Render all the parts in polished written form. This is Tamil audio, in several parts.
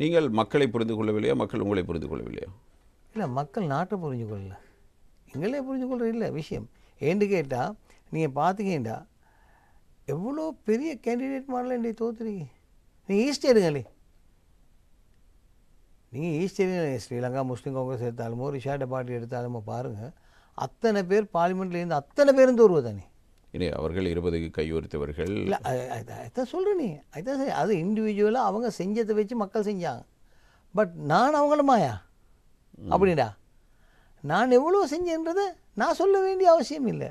நீங்கள் மக்களை புரிந்து கொள்ளவில்லையா, மக்கள் உங்களை புரிந்து கொள்ளவில்லையா? இல்லை, மக்கள் நாட்டை புரிஞ்சு கொள்ளல, எங்களே புரிஞ்சு கொள்றது இல்லை விஷயம். ஏன்னு கேட்டால் நீங்கள் பார்த்துக்கிட்டா எவ்வளோ பெரிய கேண்டிடேட் மாடல இன்றைய தோற்றுறீங்க. நீங்கள் ஈஸ்ட் எடுங்களே, நீங்கள் ஈஸ்ட் எடுங்க, ஸ்ரீலங்கா முஸ்லீம் காங்கிரஸ் எடுத்தாலுமோ ரிஷாட பார்ட்டி எடுத்தாலுமோ பாருங்கள், அத்தனை பேர் பார்லிமெண்ட்லேருந்து அத்தனை பேரும் தோறுவது தானே. இல்லை, அவர்கள் 20 கையொறித்தவர்கள். இல்லை, அதான் சொல்கிறேன், நீ அதுதான் சரி. அது இண்டிவிஜுவலாக அவங்க செஞ்சதை வச்சு மக்கள் செஞ்சாங்க. பட் நான் அவங்கள மாயா அப்படின்டா நான் எவ்வளோ செஞ்சேன்றதை நான் சொல்ல வேண்டிய அவசியம் இல்லை.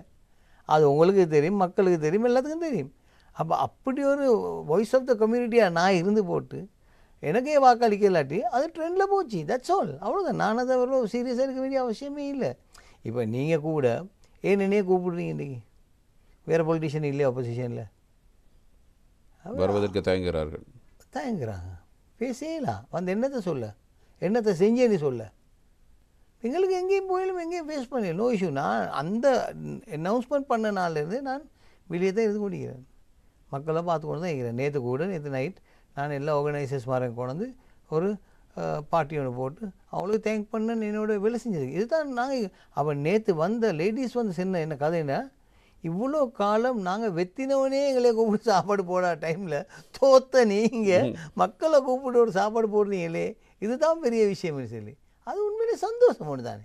அது உங்களுக்கு தெரியும், மக்களுக்கு தெரியும், எல்லாத்துக்கும் தெரியும். அப்போ அப்படி ஒரு வாய்ஸ் ஆஃப் த கம்யூனிட்டியாக நான் இருந்து போட்டு எனக்கே வாக்களிக்க இல்லாட்டி அது ட்ரெண்டில் போச்சு. தட்ஸ் ஆல், அவ்வளோதான். நான் அதை அவ்வளோ சீரியஸாக இருக்க வேண்டிய அவசியமே இல்லை. இப்போ நீங்கள் கூட என்னையே கூப்பிடுறீங்க, இன்றைக்கி வேறு பொலிட்டிஷியன் இல்லையா அப்போசிஷனில் வருவதற்கு தயங்குறாங்க. பேசலாம், வந்து என்னத்தை சொல்ல, என்னத்தை செஞ்சேன்னு சொல்ல. எங்களுக்கு எங்கேயும் போயிலும் எங்கேயும் ஃபேஸ் பண்ணல, நோ இஷ்யூ. நான் அந்த அனௌன்ஸ்மெண்ட் பண்ண நாள்லேருந்து நான் வெளியே தான் இருந்து கொண்டிருக்கிறேன், மக்களை பார்த்து கொண்டு தான் இருக்கிறேன். நேற்று நைட் நான் எல்லா ஆர்கனைசர்ஸ் மாதிரி கொண்டு ஒரு பார்ட்டி ஒன்று போட்டு அவங்களுக்கு தேங்க் பண்ண என்னோட வேலை செஞ்சது. இதுதான் நாங்கள். அப்போ நேற்று வந்த லேடிஸ் வந்து சொன்ன என்ன கதைன்னா, இவ்வளோ காலம் நாங்கள் வெத்தினவனே எங்களை கூப்பிட்டு சாப்பாடு போட டைமில் தோத்த நீங்கள் மக்களை கூப்பிட்டு ஒரு சாப்பாடு போடுறீங்களே, இதுதான் பெரிய விஷயம் சொல்லி. அது உண்மையிலே சந்தோஷம் ஒன்று தானே.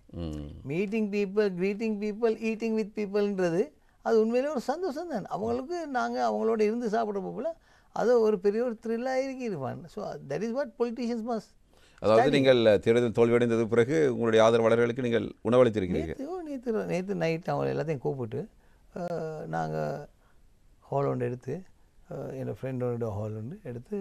Meeting people, greeting people, eating with பீப்புள்ன்றது அது உண்மையிலே ஒரு சந்தோஷம் தான். அவங்களுக்கு நாங்கள் அவங்களோட இருந்து சாப்பிட்ற போல அது ஒரு பெரிய ஒரு த்ரில்லாக இருப்பான். So that is what politicians must. அதாவது நீங்கள் தேர்தல் தோல்வியடைந்தது பிறகு உங்களுடைய ஆதரவாளர்களுக்கு நீங்கள் உணவளித்திருக்கிறீர்கள். நேற்று நைட் அவங்க எல்லாத்தையும் கூப்பிட்டு நாங்கள் ஹால் ஒன்று எடுத்து, என்னோடய ஃப்ரெண்டோட ஹால் ஒன்று எடுத்து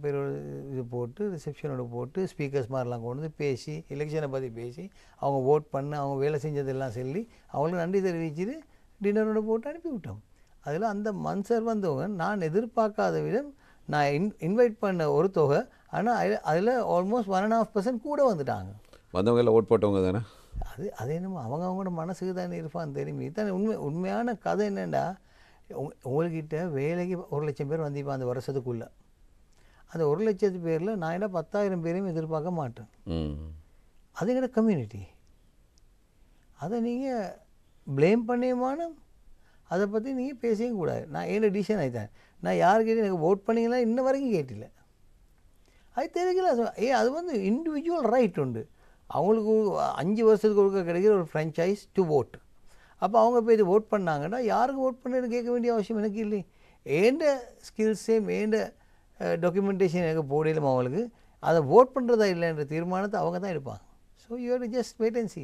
பேரோட இது போட்டு ரிசப்ஷனோட போட்டு ஸ்பீக்கர்ஸ் மாதிரிலாம் கொண்டு வந்து பேசி எலெக்ஷனை பற்றி பேசி அவங்க ஓட் பண்ண அவங்க வேலை செஞ்சதெல்லாம் சொல்லி அவங்களுக்கு நன்றி தெரிவிச்சுட்டு டின்னரோட போட்டு அனுப்பிவிட்டோம். அதில் அந்த மன்சர் வந்தவங்க நான் எதிர்பார்க்காத விதம் நான் இன்வைட் பண்ண ஒரு தொகை, ஆனால் அதில் ஆல்மோஸ்ட் 1.5% கூட வந்துட்டாங்க. வந்தவங்க ஓட் போட்டவங்க தானே. அது என்னமோ அவங்களோட மனசுக்கு தானே இருப்பான்னு தெரியும். இதுதானே உண்மையான கதை. என்னென்னா, உங்கள்கிட்ட வேலைக்கு 1,00,000 பேர் வந்திருப்பான் அந்த வருஷத்துக்குள்ளே. அந்த 1,00,000 பேரில் நான் என்ன 10,000 பேரையும் எதிர்பார்க்க மாட்டேன். அது எங்கட கம்யூனிட்டி. அதை நீங்கள் ப்ளேம் பண்ணியமான அதை பற்றி நீங்கள் பேசவும் கூடாது. நான் என்ன டிசிஷன் ஆகிட்டேன். நான் யாருக்கிட்ட எனக்கு ஓட் பண்ணிங்களா இன்ன வரைக்கும் கேட்டில்லை. அது தெரிவிக்கல. அது வந்து இண்டிவிஜுவல் ரைட் உண்டு. அவங்களுக்கு 5 வருஷத்துக்கு ஒருக்க கிடைக்கிற ஒரு ஃப்ரான்ச்சைஸ் டு ஓட். அப்போ அவங்க போய் ஓட் பண்ணாங்கன்னா யாருக்கு ஓட் பண்ணுன்னு கேட்க வேண்டிய அவசியம் எனக்கு இல்லை. ஏண்ட ஸ்கில்ஸையும் ஏண்ட டாக்குமெண்டேஷன் எனக்கு போடலும் அவங்களுக்கு அதை ஓட் பண்ணுறதா இல்லைன்ற தீர்மானத்தை அவங்க தான் எடுப்பாங்க. So you have to just wait and sea.